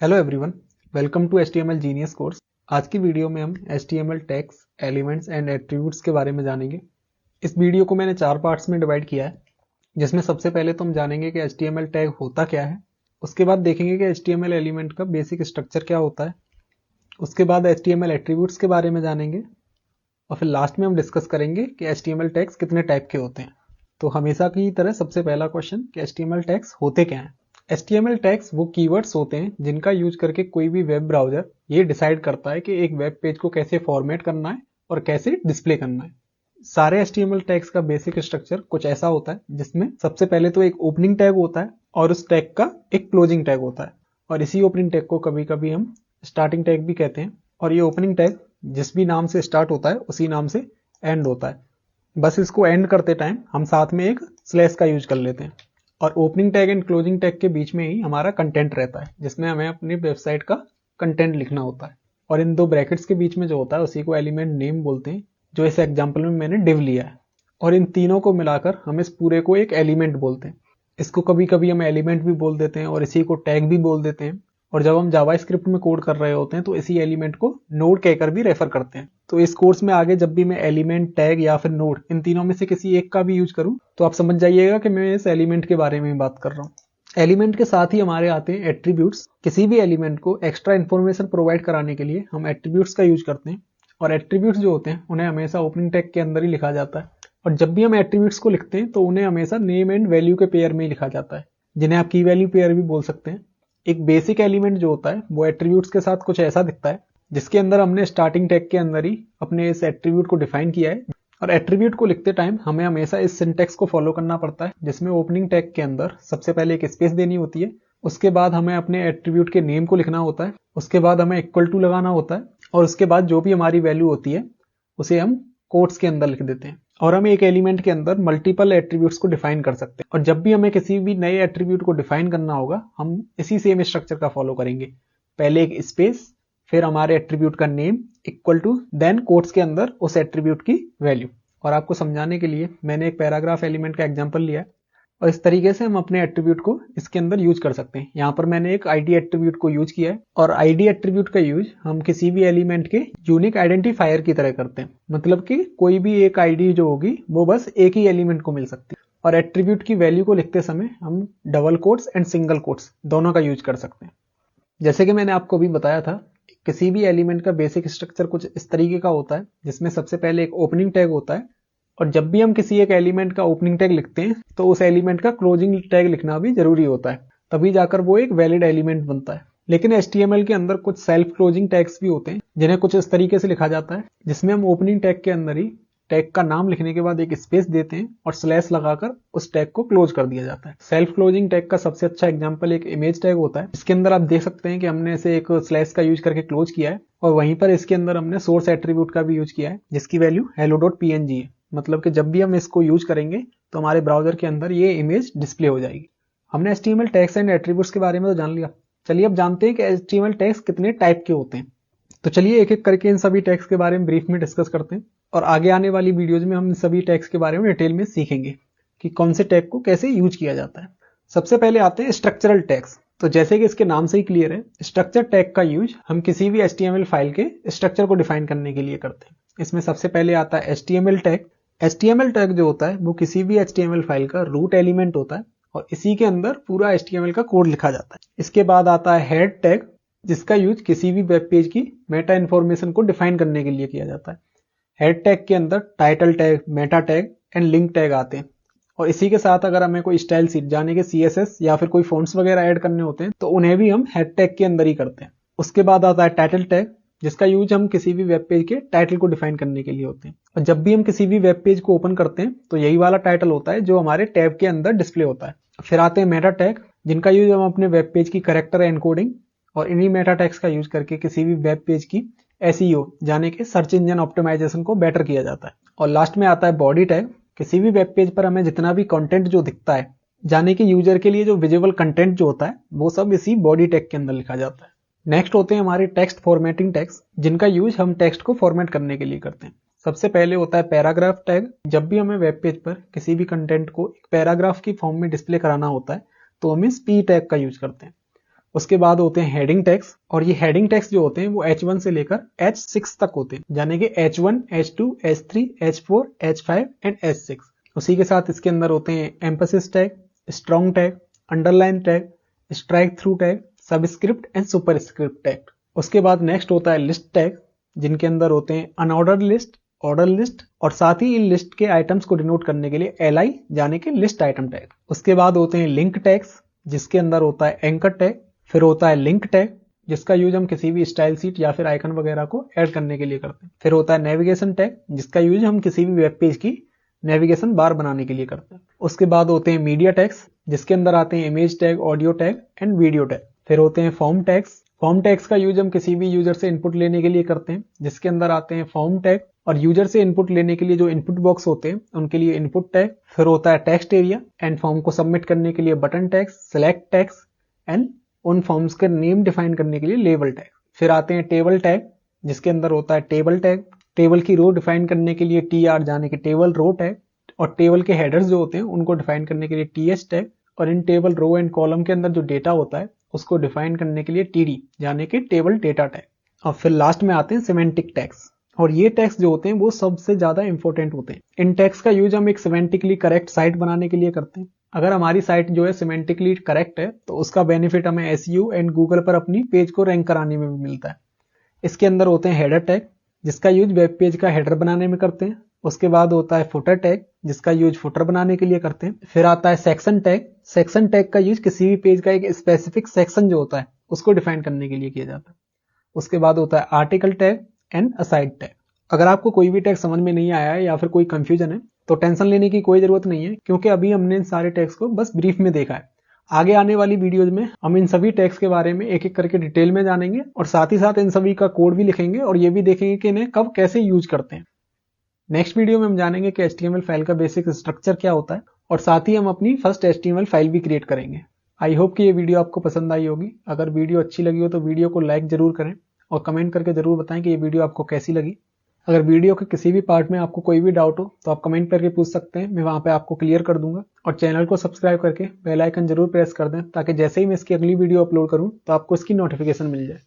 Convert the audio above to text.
Hello everyone, welcome to HTML genius course. आज की video में हम HTML tags, elements and attributes के बारे में जानेंगे। इस वीडियो को मैंने 4 पार्ट्स में डिवाइड किया है, जिसमें सबसे पहले तो हम जानेंगे कि HTML टैग होता क्या है। उसके बाद देखेंगे कि HTML एलिमेंट का बेसिक स्ट्रक्चर क्या होता है। उसके बाद HTML एट्रीब्यूट्स के बारे में जानेंगे और फिर लास्ट में हम डिस्कस करेंगे कि HTML टैग्स कितने टाइप के होते हैं। तो हमेशा की तरह सबसे पहला क्वेश्चन कि HTML टैग्स होते क्या हैं। HTML टैग्स वो कीवर्ड्स होते हैं जिनका यूज करके कोई भी वेब ब्राउजर ये डिसाइड करता है कि एक वेब पेज को कैसे फॉर्मेट करना है और कैसे डिस्प्ले करना है। सारे HTML टैग्स का बेसिक स्ट्रक्चर कुछ ऐसा होता है जिसमें सबसे पहले तो एक ओपनिंग टैग होता है और उस टैग का एक क्लोजिंग टैग होता है, और इसी ओपनिंग टैग को कभी कभी हम स्टार्टिंग टैग भी कहते हैं। और ये ओपनिंग टैग जिस भी नाम से स्टार्ट होता है उसी नाम से एंड होता है। बस इसको एंड करते टाइम हम साथ में एक स्लैश का यूज कर लेते हैं। और opening tag and closing tag के बीच में ही हमारा कंटेंट रहता है, जिसमें हमें अपनी वेबसाइट का कंटेंट लिखना होता है। और इन दो ब्रैकेट्स के बीच में जो होता है उसी को एलिमेंट नेम बोलते हैं, जो इस एग्जांपल में मैंने डिव लिया है। और इन तीनों को मिलाकर हम इस पूरे को एक एलिमेंट बोलते हैं। इसको कभी कभी हम एलिमेंट भी बोल देते हैं और इसी को टैग भी बोल देते हैं। और जब हम जावास्क्रिप्ट में कोड कर रहे होते हैं तो इसी एलिमेंट को नोड कहकर भी रेफर करते हैं। तो इस कोर्स में आगे जब भी मैं एलिमेंट, टैग या फिर नोड, इन तीनों में से किसी एक का भी यूज करूं तो आप समझ जाइएगा कि मैं इस एलिमेंट के बारे में बात कर रहा हूं। एलिमेंट के साथ ही हमारे आते हैं एट्रीब्यूट्स। किसी भी एलिमेंट को एक्स्ट्रा इन्फॉर्मेशन प्रोवाइड कराने के लिए हम एट्रीब्यूट्स का यूज करते हैं। और एट्रीब्यूट्स जो होते हैं उन्हें हमेशा ओपनिंग टैग के अंदर ही लिखा जाता है। और जब भी हम एट्रीब्यूट्स को लिखते हैं तो उन्हें हमेशा नेम एंड वैल्यू के पेयर में ही लिखा जाता है, जिन्हें आप की वैल्यू पेयर भी बोल सकते हैं। एक बेसिक एलिमेंट जो होता है वो एट्रीब्यूट्स के साथ कुछ ऐसा दिखता है, जिसके अंदर हमने स्टार्टिंग टैग के अंदर ही अपने इस एट्रीब्यूट को डिफाइन किया है। और एट्रीब्यूट को लिखते टाइम हमें हमेशा इस सिंटैक्स को फॉलो करना पड़ता है, जिसमें ओपनिंग टैग के अंदर सबसे पहले एक स्पेस देनी होती है। उसके बाद हमें अपने एट्रीब्यूट के नेम को लिखना होता है। उसके बाद हमें इक्वल टू लगाना होता है। और उसके बाद जो भी हमारी वैल्यू होती है उसे हम कोट्स के अंदर लिख देते हैं। और हम एक एलिमेंट के अंदर मल्टीपल एट्रीब्यूट्स को डिफाइन कर सकते हैं। और जब भी हमें किसी भी नए एट्रीब्यूट को डिफाइन करना होगा हम इसी सेम स्ट्रक्चर का फॉलो करेंगे। पहले एक स्पेस, फिर हमारे एट्रीब्यूट का name equal to, then quotes के अंदर उस एट्रीब्यूट की वैल्यू। और आपको समझाने के लिए मैंने एक पैराग्राफ एलिमेंट का एग्जांपल लिया है, और इस तरीके से हम अपने एट्रीब्यूट को इसके अंदर यूज कर सकते हैं। यहाँ पर मैंने एक आईडी एट्रीब्यूट को यूज किया है, और आईडी एट्रीब्यूट का यूज हम किसी भी एलिमेंट के यूनिक आइडेंटिफायर की तरह करते हैं। मतलब कि कोई भी एक आईडी जो होगी वो बस एक ही एलिमेंट को मिल सकती है। और एट्रीब्यूट की वैल्यू को लिखते समय हम double quotes and single quotes दोनों का यूज कर सकते हैं। जैसे कि मैंने आपको अभी बताया था, किसी भी एलिमेंट का बेसिक स्ट्रक्चर कुछ इस तरीके का होता है, जिसमें सबसे पहले एक ओपनिंग टैग होता है। और जब भी हम किसी एक एलिमेंट का ओपनिंग टैग लिखते हैं तो उस एलिमेंट का क्लोजिंग टैग लिखना भी जरूरी होता है, तभी जाकर वो एक वैलिड एलिमेंट बनता है। लेकिन HTML के अंदर कुछ सेल्फ क्लोजिंग टैग्स भी होते हैं, जिन्हें कुछ इस तरीके से लिखा जाता है, जिसमें हम ओपनिंग टैग के अंदर ही टैग का नाम लिखने के बाद एक स्पेस देते हैं और स्लैश लगाकर उस टैग को क्लोज कर दिया जाता है। सेल्फ क्लोजिंग टैग का सबसे अच्छा एग्जांपल एक इमेज टैग होता है। इसके अंदर आप देख सकते हैं कि हमने इसे एक स्लैश का यूज करके क्लोज किया है, और वहीं पर इसके अंदर हमने सोर्स एट्रीब्यूट का भी यूज किया है, जिसकी वैल्यू hello.png है। मतलब कि जब भी हम इसको यूज करेंगे तो हमारे ब्राउजर के अंदर ये इमेज डिस्प्ले हो जाएगी। हमने HTML टैग्स एंड एट्रीब्यूट्स के बारे में तो जान लिया। चलिए अब जानते हैं कि HTML टैग्स कितने टाइप के होते हैं। तो चलिए एक एक करके इन सभी टैग्स के बारे में ब्रीफ में डिस्कस करते हैं, और आगे आने वाली वीडियोज में हम इन सभी टैग्स के बारे में डिटेल में सीखेंगे कि कौन से टैग को कैसे यूज किया जाता है। सबसे पहले आते हैं स्ट्रक्चरल टैग्स। तो जैसे कि इसके नाम से ही क्लियर है, स्ट्रक्चर टैग का यूज हम किसी भी HTML फाइल के स्ट्रक्चर को डिफाइन करने के लिए करते हैं। इसमें सबसे पहले आता है HTML टैग। HTML टैग जो होता है वो किसी भी HTML फाइल का रूट एलिमेंट होता है, और इसी के अंदर पूरा HTML का कोड लिखा जाता है। इसके बाद आता है हेड टैग, जिसका यूज किसी भी वेब पेज की मेटा इन्फॉर्मेशन को डिफाइन करने के लिए किया जाता है। हेड टैग के अंदर title tag, Meta tag and link tag आते हैं। और इसी के साथ अगर हमें कोई स्टाइल शीट जाने के CSS या फिर कोई फॉन्ट्स वगैरह ऐड करने होते हैं तो उन्हें भी हम हेड टैग के अंदर ही करते हैं। उसके बाद आता है टाइटल टैग, जिसका यूज हम किसी भी वेब पेज के टाइटल को डिफाइन करने के लिए होते हैं। और जब भी हम किसी भी वेब पेज को ओपन करते हैं तो यही वाला टाइटल होता है जो हमारे टैब के अंदर डिस्प्ले होता है। फिर आते हैं मेटा टैग, जिनका यूज हम अपने वेब पेज की कैरेक्टर एनकोडिंग और इन्हीं मेटा टैग्स का यूज करके किसी भी वेब पेज की SEO जाने के सर्च इंजन ऑप्टिमाइजेशन को बेटर किया जाता है। और लास्ट में आता है बॉडी टैग। किसी भी वेब पेज पर हमें जितना भी कंटेंट जो दिखता है, जाने के यूजर के लिए जो विजिबल कंटेंट जो होता है वो सब इसी बॉडी टैग के अंदर लिखा जाता है। नेक्स्ट होते हैं हमारे टेक्स्ट फॉर्मेटिंग टैग्स, जिनका यूज हम टेक्स्ट को फॉर्मेट करने के लिए करते हैं। सबसे पहले होता है पैराग्राफ टैग। जब भी हमें वेब पेज पर किसी भी कंटेंट को एक पैराग्राफ की फॉर्म में डिस्प्ले कराना होता है तो हम इस P टैग का यूज करते हैं। उसके बाद होते हैं हेडिंग टैग्स, और ये हेडिंग टैग्स जो होते हैं वो H1 से लेकर H6 तक होते हैं, यानी कि H1, H2, H3, H4, H5 and H6। उसी के साथ इसके अंदर होते हैं emphasis tag, strong tag, underline tag, strike through tag, subscript and superscript tag. उसके बाद नेक्स्ट होता है लिस्ट टैग, जिनके अंदर होते हैं अनऑर्डर्ड लिस्ट, ऑर्डर लिस्ट, और साथ ही इन लिस्ट के आइटम्स को डिनोट करने के लिए LI यानी कि लिस्ट आइटम टैग। उसके बाद होते हैं लिंक टैग्स, जिसके अंदर होता है एंकर टैग। फिर होता है लिंक टैग, जिसका यूज हम किसी भी स्टाइल सीट या फिर आइकन वगैरह को ऐड करने के लिए करते हैं। फिर होता है नेविगेशन टैग, जिसका यूज हम किसी भी वेब पेज की नेविगेशन बार बनाने के लिए करते हैं। उसके बाद होते हैं मीडिया टैग्स, जिसके अंदर आते हैं image tag, audio tag and video tag. फिर होते हैं फॉर्म टैग्स। फॉर्म टैग्स का यूज हम किसी भी यूजर से इनपुट लेने के लिए करते हैं, जिसके अंदर आते हैं फॉर्म टैग, और यूजर से इनपुट लेने के लिए जो इनपुट बॉक्स होते हैं उनके लिए इनपुट टैग। फिर होता है टेक्स्ट एरिया एंड फॉर्म को सबमिट करने के लिए button tags, select tags and उन फॉर्म्स के नेम डिफाइन करने के लिए लेबल टैग। फिर आते हैं टेबल टैग, जिसके अंदर होता है टेबल टैग, टेबल की रो डिफाइन करने के लिए TR यानी कि टेबल रो टैग, और टेबल के हेडर्स जो होते हैं उनको डिफाइन करने के लिए TH टैग, और in table row and column के अंदर जो डेटा होता है उसको डिफाइन करने के लिए TD यानी कि टेबल डेटा टैग। और फिर लास्ट में आते हैं सिमेंटिक टैग्स, और ये टैग्स जो होते हैं वो सबसे ज्यादा इंपॉर्टेंट होते हैं। इन टैग्स का यूज हम एक सिमेंटिकली करेक्ट साइट बनाने के लिए करते हैं। अगर हमारी साइट जो है सिमेंटिकली करेक्ट है तो उसका बेनिफिट हमें SEO एंड गूगल पर अपनी पेज को रैंक कराने में भी मिलता है। इसके अंदर होते हैं हेडर टैग, जिसका यूज वेब पेज का हेडर बनाने में करते हैं। उसके बाद होता है फुटर टैग, जिसका यूज फुटर बनाने के लिए करते हैं। फिर आता है सेक्शन टैग। सेक्शन टैग का यूज किसी भी पेज का एक स्पेसिफिक सेक्शन जो होता है उसको डिफाइन करने के लिए किया जाता है। उसके बाद होता है article tag and aside tag. अगर आपको कोई भी टैग समझ में नहीं आया है या फिर कोई कंफ्यूजन है तो टेंशन लेने की कोई जरूरत नहीं है, क्योंकि अभी हमने इन सारे टैग्स को बस ब्रीफ में देखा है। आगे आने वाली वीडियोज में हम इन सभी टैग्स के बारे में एक एक करके डिटेल में जानेंगे, और साथ ही साथ इन सभी का कोड भी लिखेंगे और ये भी देखेंगे कि इन्हें कब कैसे यूज करते हैं। नेक्स्ट वीडियो में हम जानेंगे कि HTML फाइल का बेसिक स्ट्रक्चर क्या होता है, और साथ ही हम अपनी फर्स्ट HTML फाइल भी क्रिएट करेंगे। आई होप कि ये वीडियो आपको पसंद आई होगी। अगर वीडियो अच्छी लगी हो तो वीडियो को लाइक जरूर करें और कमेंट करके जरूर बताएं कि ये वीडियो आपको कैसी लगी। अगर वीडियो के किसी भी पार्ट में आपको कोई भी डाउट हो तो आप कमेंट करके पूछ सकते हैं, मैं वहां पे आपको क्लियर कर दूंगा। और चैनल को सब्सक्राइब करके बेल आइकन जरूर प्रेस कर दें, ताकि जैसे ही मैं इसकी अगली वीडियो अपलोड करूं तो आपको इसकी नोटिफिकेशन मिल जाए।